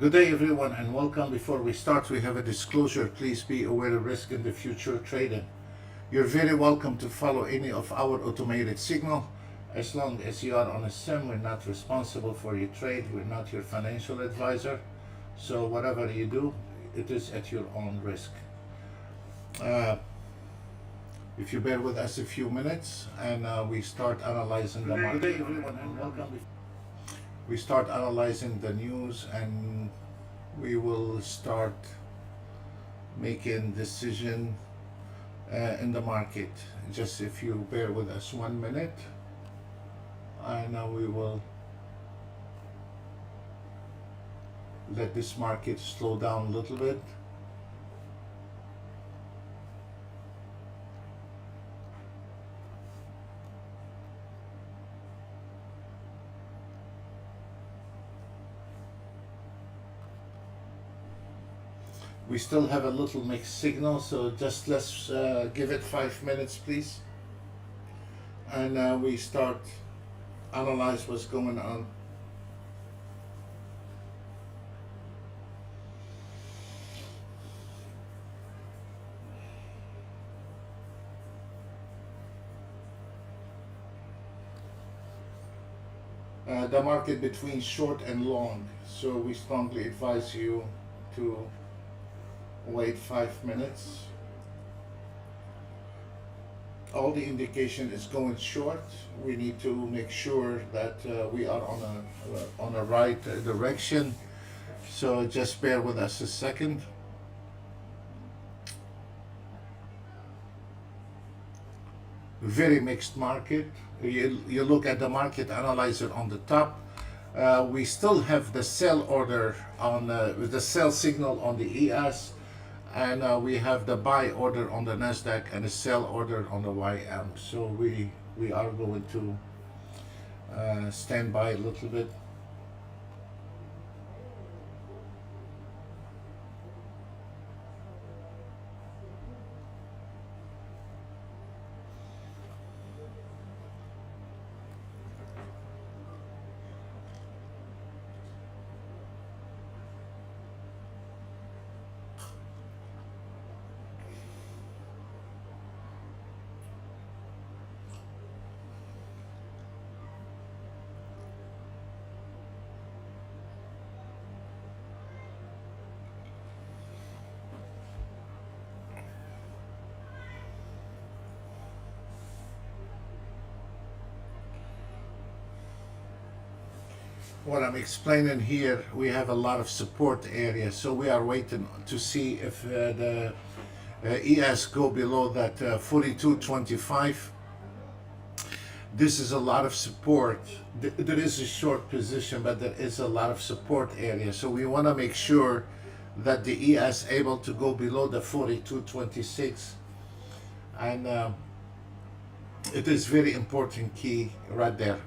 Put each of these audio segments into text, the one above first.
Good day everyone and welcome. Before we start, we have a disclosure. Please be aware of risk in the future trading. You're very welcome to follow any of our automated signal. As long as you are on a sim, we're not responsible for your trade. We're not your financial advisor. So whatever you do, it is at your own risk. If you bear with us a few minutes and we start analyzing the market. Good day everyone and welcome. We start analyzing the news and we will start making decision in the market. Just if you bear with us 1 minute, and we will let this market slow down a little bit. We still have a little mixed signal, so just let's give it 5 minutes, please. And we start analyze what's going on. The market between short and long, so we strongly advise you to wait 5 minutes. All the indication is going short. We need to make sure that we are on a right direction. So just bear with us a second. Very mixed market. You look at the market analyzer on the top. We still have the sell order on the sell signal on the ES. And we have the buy order on the Nasdaq and a sell order on the YM. So we are going to stand by a little bit. What I'm explaining here, we have a lot of support areas, so we are waiting to see if the ES go below that 42.25. This is a lot of support. There is a short position, but there is a lot of support area, so we want to make sure that the ES able to go below the 42.26, and it is very important key right there.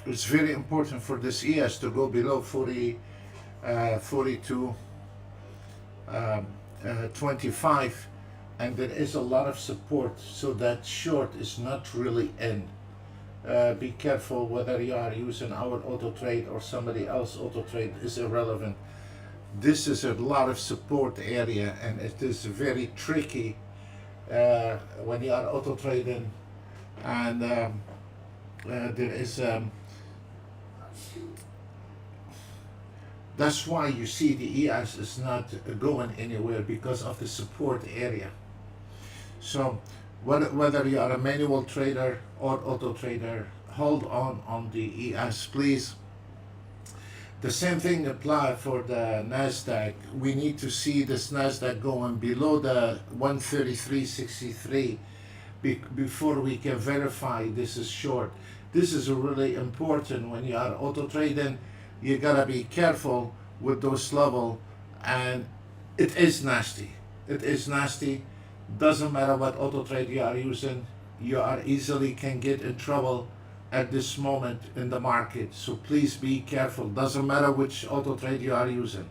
It's very important for this ES to go below 42 25, and there is a lot of support, so that short is not really in. Be careful whether you are using our auto trade or somebody else auto trade is irrelevant. This is a lot of support area, and it is very tricky when you are auto trading, and there is that's why you see the ES is not going anywhere, because of the support area. So whether you are a manual trader or auto trader, hold on the ES, please. The same thing apply for the Nasdaq. We need to see this Nasdaq going below the 133.63 before we can verify this is short. This is really important when you are auto trading. You gotta be careful with those level, and it is nasty. It is nasty. Doesn't matter what auto trade you are using, you are easily can get in trouble at this moment in the market. So please be careful. Doesn't matter which auto trade you are using.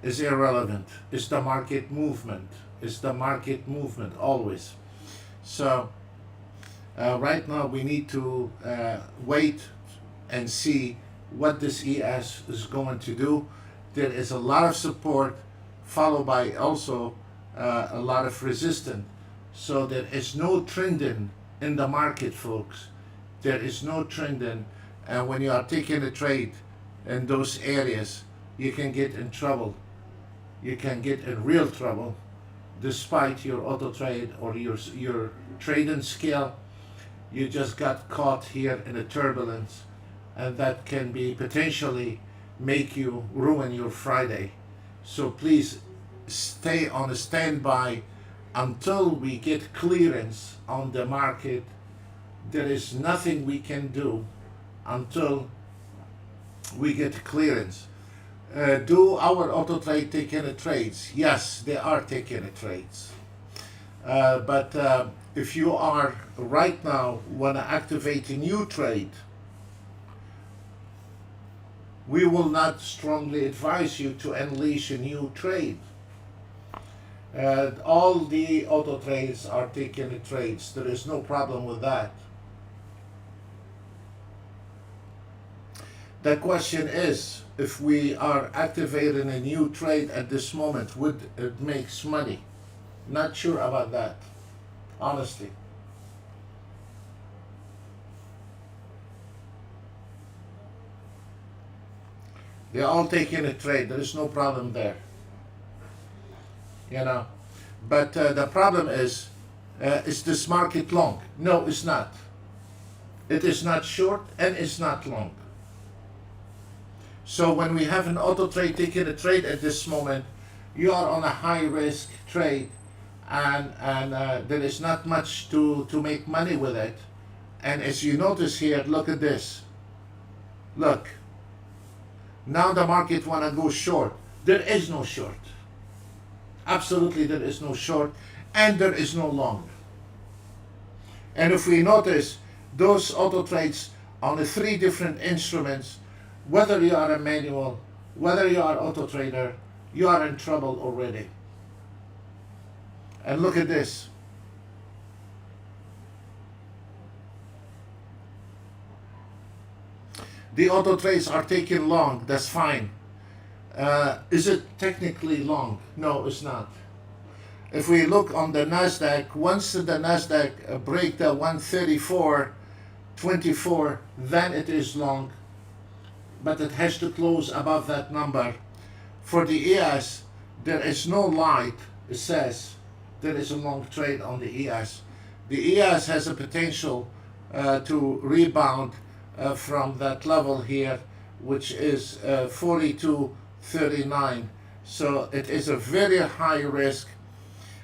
It's irrelevant. It's the market movement. It's the market movement always. So right now we need to wait and see what this ES is going to do. There is a lot of support, followed by also a lot of resistance. So there is no trending in the market, folks. There is no trending, and when you are taking a trade in those areas, you can get in trouble. You can get in real trouble, despite your auto trade or your trading skill. You just got caught here in a turbulence, and that can be potentially make you ruin your Friday. So please stay on a standby until we get clearance on the market. There is nothing we can do until we get clearance. Do our auto trade take any trades? Yes, they are taking trades. But if you are right now want to activate a new trade, we will not strongly advise you to unleash a new trade. All the auto trades are taking trades. There is no problem with that. The question is, if we are activating a new trade at this moment, would it makes money? Not sure about that, honestly. They're all taking a trade. There is no problem there. You know, but the problem is this market long? No, it's not. It is not short and it's not long. So when we have an auto trade taking a trade at this moment, you are on a high risk trade, and there is not much to make money with it. And as you notice here, look at this. Look. Now the market want to go short. There is no short. Absolutely there is no short, and there is no long. And if we notice those auto trades on the three different instruments, whether you are a manual, whether you are auto trader, you are in trouble already. And look at this. The auto trades are taking long, that's fine. Is it technically long? No, it's not. If we look on the Nasdaq, once the Nasdaq break the 134.24, then it is long, but it has to close above that number. For the ES, there is no light. It says there is a long trade on the ES. The ES has a potential to rebound from that level here, which is 42.39. So it is a very high risk.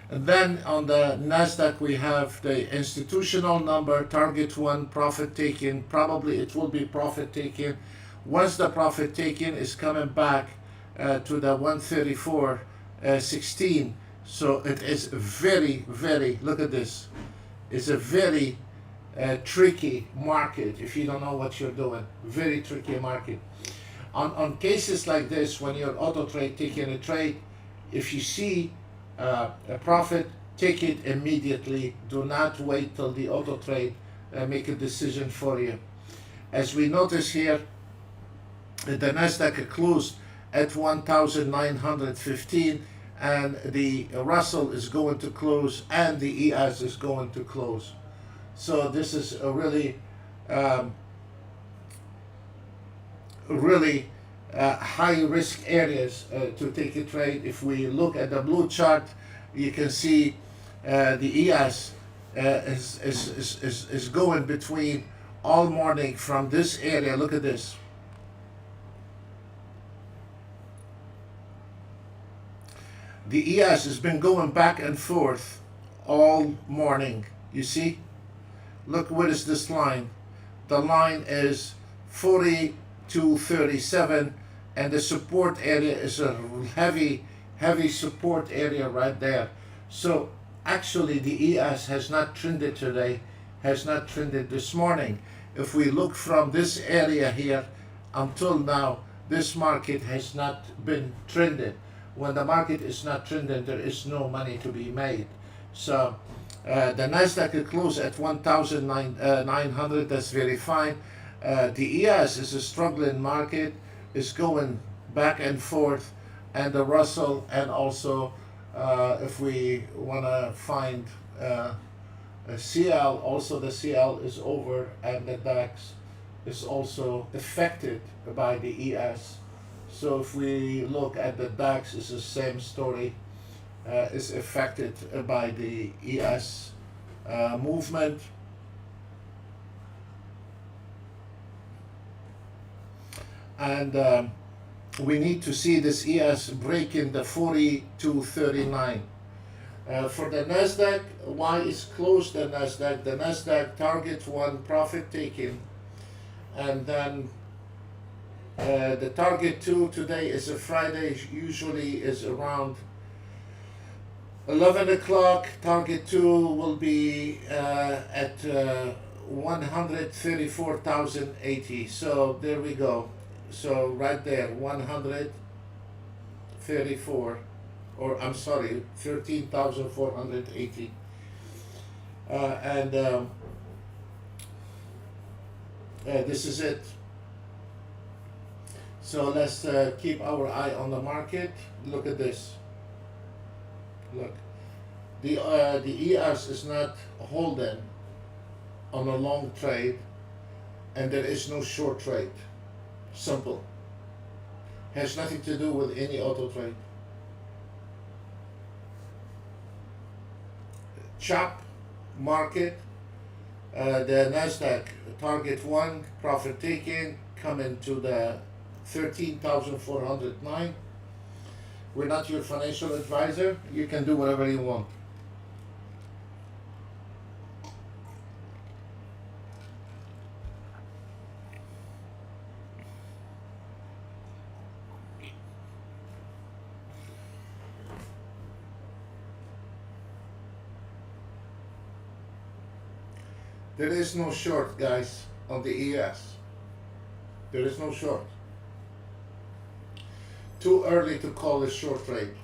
And then on the Nasdaq we have the institutional number, target one, profit taking. Probably it will be profit taking. Once the profit taking is coming back to the 134.16. So it is very, very, look at this. It's a very tricky market if you don't know what you're doing. Very tricky market. On cases like this, when you're auto trade taking a trade, if you see a profit, take it immediately. Do not wait till the auto trade make a decision for you. As we notice here, the Nasdaq closed at 1915, and the Russell is going to close and the ES is going to close. So this is a really um, really high risk areas to take a trade. If we look at the blue chart, you can see the ES is going between all morning from this area. Look at this. The ES has been going back and forth all morning. You see? Look, what is this line? The line is 42.37, and the support area is a heavy support area right there. So actually the ES has not trended today, has not trended this morning. If we look from this area here until now, this market has not been trended. When the market is not trending, there is no money to be made. So the Nasdaq could close at 1,900. That's very fine. The ES is a struggling market. It's going back and forth, and the Russell, and also if we want to find a CL, also the CL is over, and the DAX is also affected by the ES. So if we look at the DAX, it's the same story. Is affected by the ES movement. And we need to see this ES breaking the 42.39. For the Nasdaq, why is closed the Nasdaq? The Nasdaq target one profit taking, and then the target two today is a Friday, usually is around 11 o'clock. Target two will be at 134,080. So there we go. So right there, 134, or I'm sorry, 13,480. And this is it. So let's keep our eye on the market. Look at this. Look, the ES is not holding on a long trade, and there is no short trade. Simple. Has nothing to do with any auto trade. Chop market. The Nasdaq target one profit taking coming to the 13,409. We're not your financial advisor. You can do whatever you want. There is no short, guys, on the ES. There is no short. Too early to call a short trade.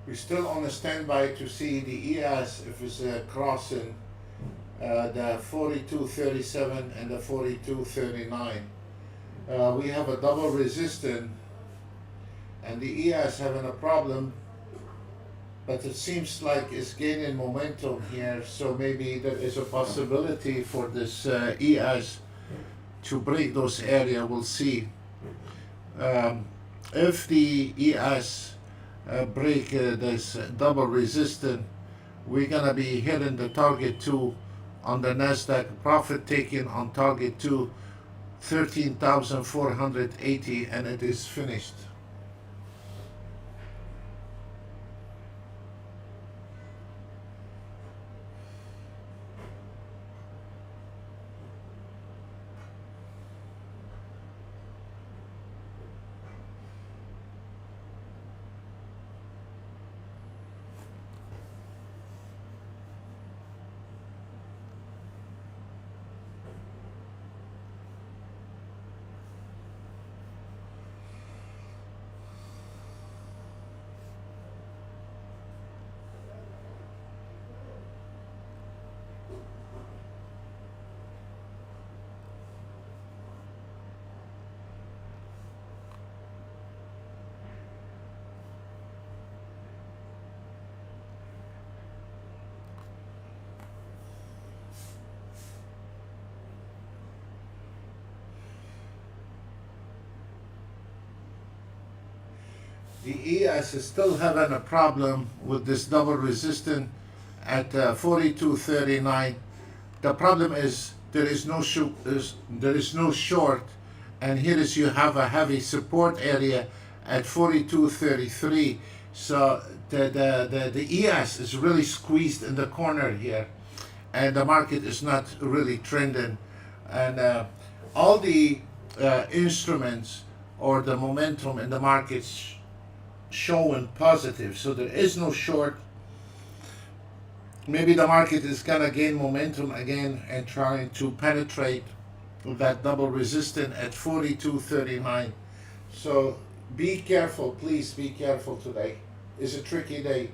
We're still on a standby to see the ES if it's crossing the 42.37 and the 42.39. We have a double resistance, and the ES having a problem, but it seems like it's gaining momentum here, so maybe there is a possibility for this ES to break those area. We'll see. If the ES break this double resistance, we're gonna be hitting the target 2 on the Nasdaq, profit taking on target 2 13,480, and it is finished. The ES is still having a problem with this double resistance at 42.39. The problem is there is no short, and here is you have a heavy support area at 42.33. So the ES is really squeezed in the corner here, and the market is not really trending. And all the instruments or the momentum in the markets showing positive, so there is no short. Maybe the market is gonna gain momentum again and trying to penetrate that double resistance at 42.39. So be careful, please be careful today. It's a tricky day.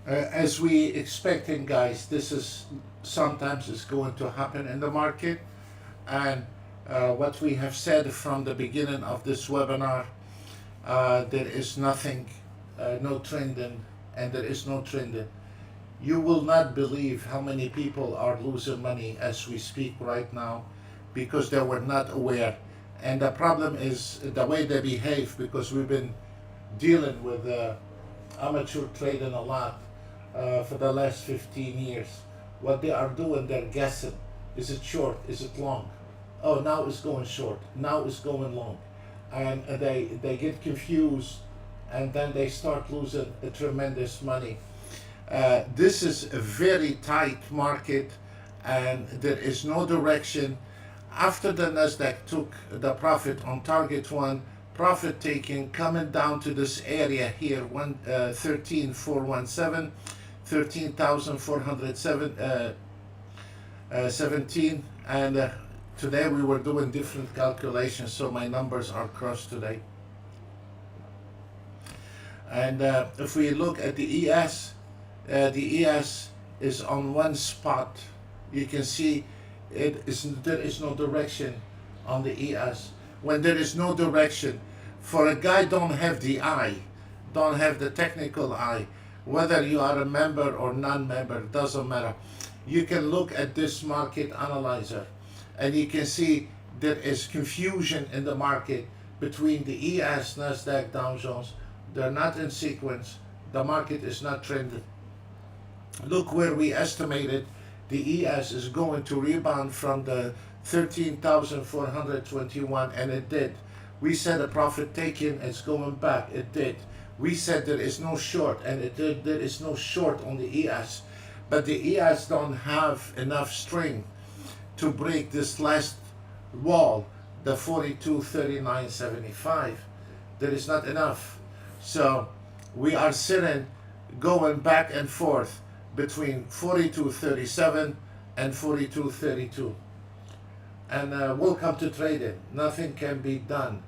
As we expecting, guys, this is sometimes is going to happen in the market, and what we have said from the beginning of this webinar, there is nothing, no trending, and there is no trending. You will not believe how many people are losing money as we speak right now because they were not aware. And the problem is the way they behave, because we've been dealing with amateur trading a lot for the last 15 years. What they are doing, they're guessing. Is it short? Is it long? Oh, now it's going short. Now it's going long. And they get confused, and then they start losing a tremendous money. This is a very tight market, and there is no direction. After the Nasdaq took the profit on target one, profit taking coming down to this area here, 13,417, 13,417, and today we were doing different calculations, so my numbers are crossed today. And if we look at the ES is on one spot. You can see there is no direction on the ES. When there is no direction, for a guy don't have the eye, don't have the technical eye, whether you are a member or non-member, doesn't matter. You can look at this market analyzer, and you can see there is confusion in the market between the ES, Nasdaq, Dow Jones. They're not in sequence. The market is not trending. Look where we estimated the ES is going to rebound from the 13,421, and it did. We said a profit taking is going back, it did. We said there is no short, and it did. There is no short on the ES, but the ES don't have enough strength to break this last wall, the 42.3975. There is not enough. So we are sitting, going back and forth between 42.37 and 42.32. And welcome to trading. Nothing can be done.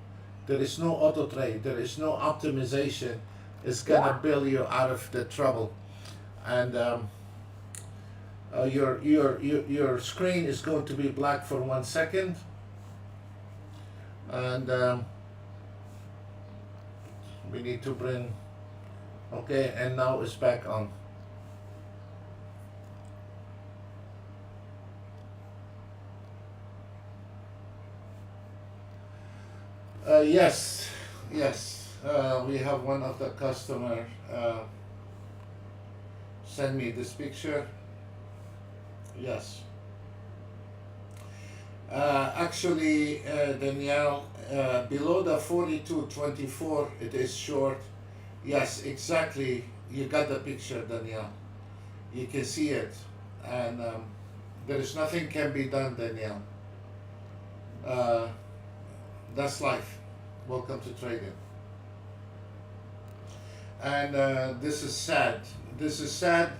There is no auto trade. There is no optimization. It's gonna bail you out of the trouble. And your screen is going to be black for 1 second. And we need to bring, okay, and now it's back on. Yes, we have one of the customer send me this picture. Yes. Actually, Danielle, below the 42.24, it is short. Yes, exactly. You got the picture, Danielle. You can see it, and there is nothing can be done, Danielle. That's life. Welcome to trading. And this is sad. This is sad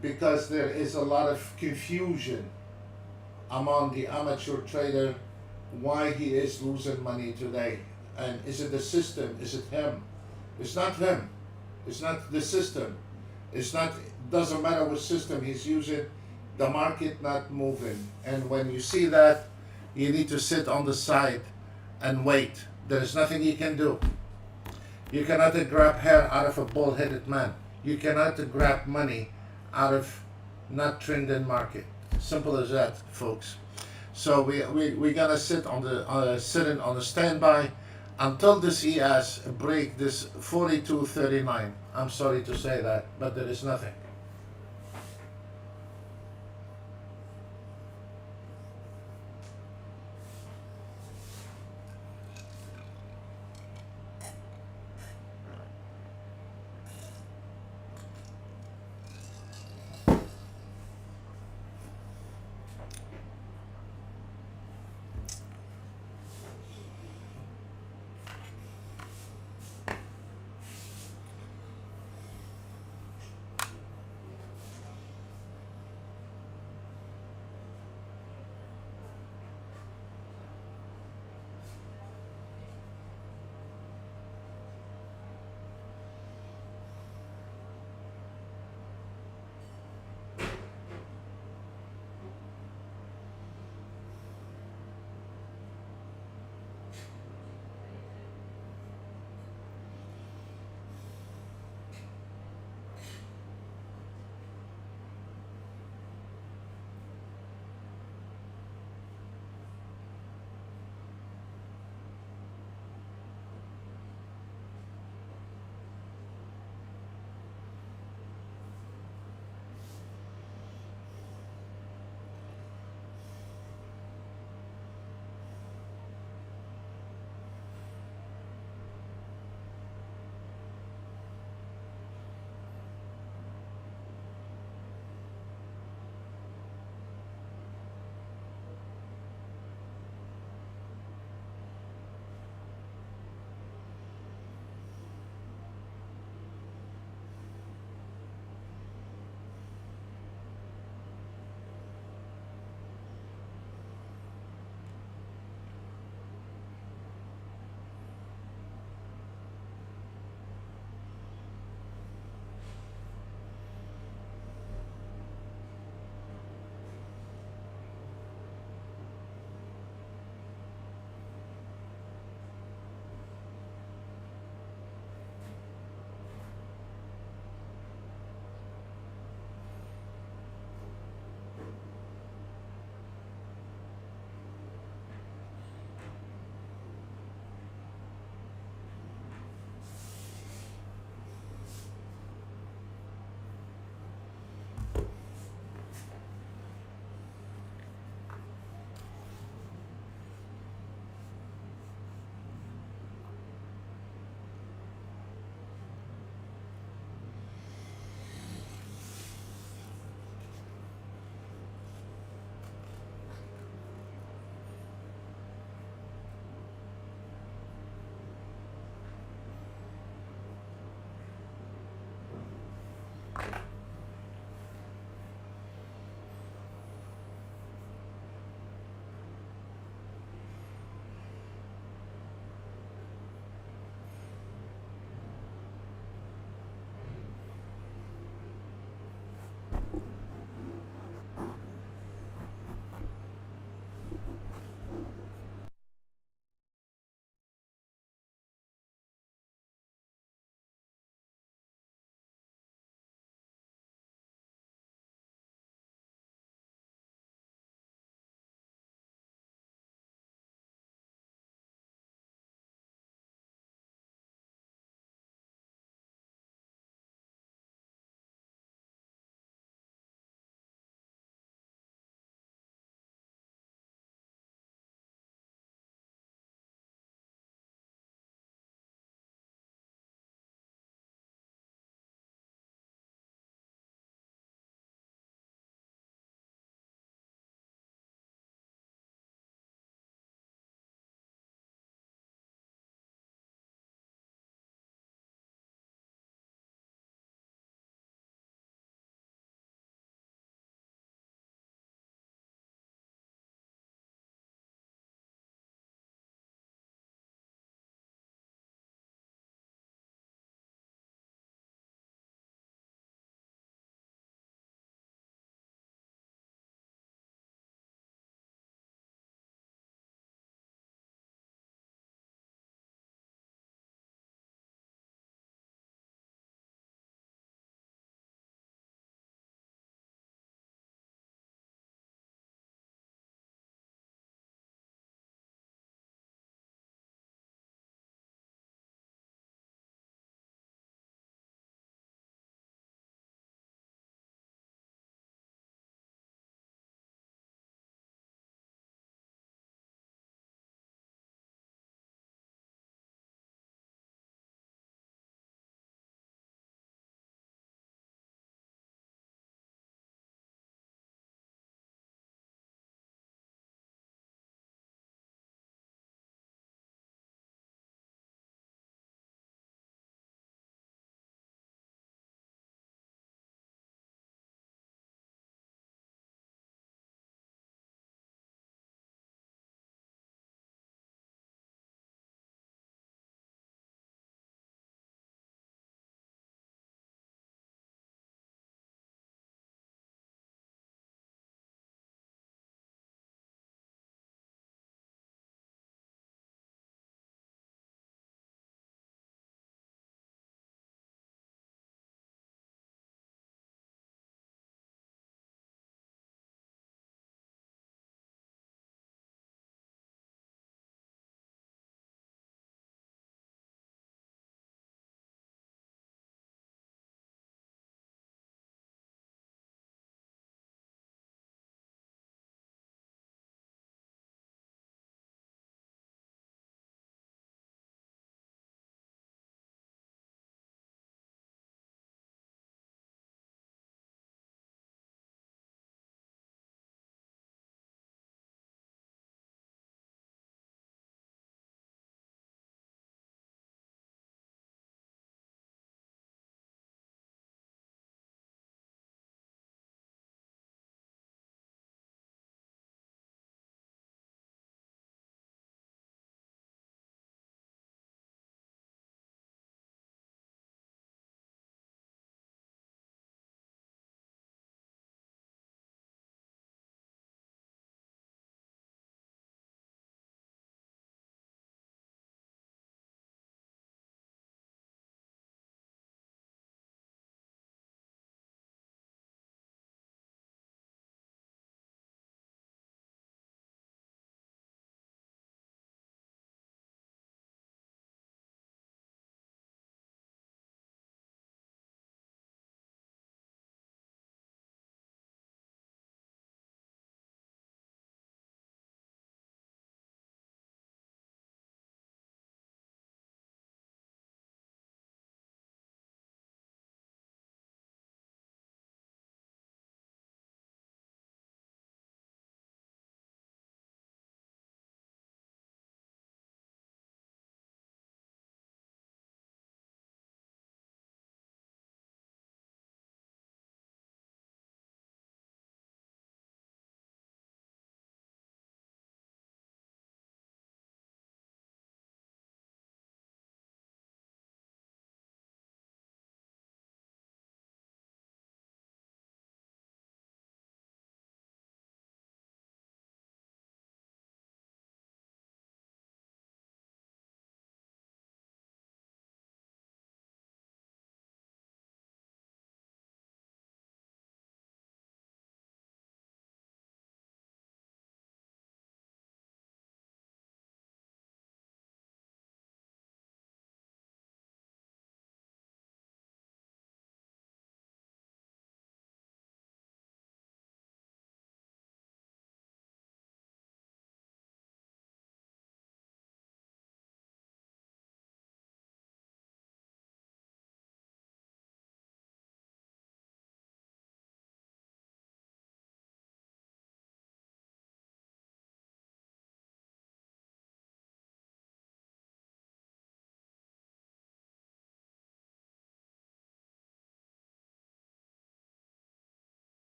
because there is a lot of confusion among the amateur trader why he is losing money today. And is it the system? Is it him? It's not him. It's not the system. It's not, doesn't matter what system he's using, the market not moving. And when you see that, you need to sit on the side and wait. There is nothing you can do. You cannot grab hair out of a bald-headed man. You cannot grab money out of not trending market. Simple as that, folks. So we're gonna sit on the sitting on the standby until this ES break this 42.39. I'm sorry to say that, but there is nothing.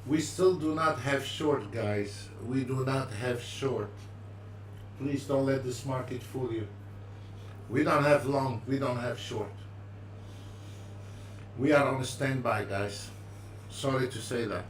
We still do not have short, guys. We do not have short. Please don't let this market fool you. We don't have long, we don't have short. We are on a standby, guys. Sorry to say that.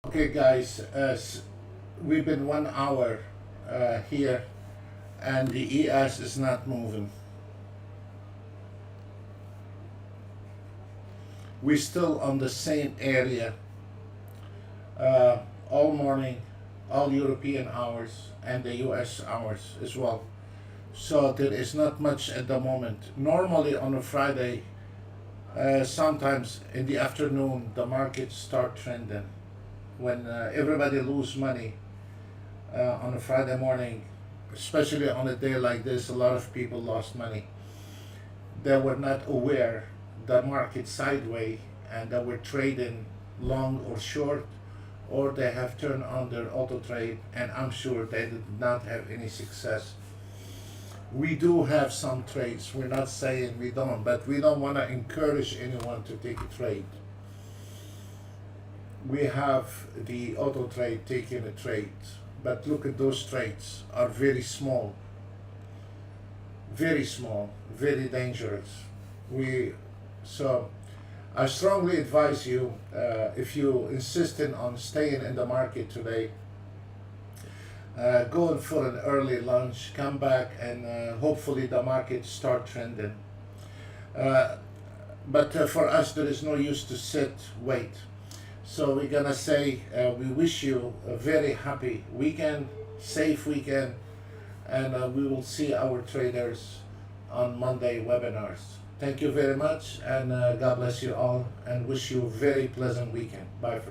Okay, guys, we've been 1 hour here, and the ES is not moving. We're still on the same area all morning, all European hours, and the US hours as well. So there is not much at the moment. Normally on a Friday, sometimes in the afternoon, the markets start trending. When everybody lose money on a Friday morning, especially on a day like this, a lot of people lost money. They were not aware the market sideways, and they were trading long or short, or they have turned on their auto trade, and I'm sure they did not have any success. We do have some trades. We're not saying we don't, but we don't want to encourage anyone to take a trade. We have the auto trade taking a trade, but look at those trades are very small, very dangerous. So I strongly advise you, if you insisting on staying in the market today, going for an early lunch, come back, and hopefully the market start trending. But for us, there is no use to sit, wait. So we're gonna say we wish you a very happy weekend, safe weekend, and we will see our traders on Monday webinars. Thank you very much, and God bless you all, and wish you a very pleasant weekend. Bye for now.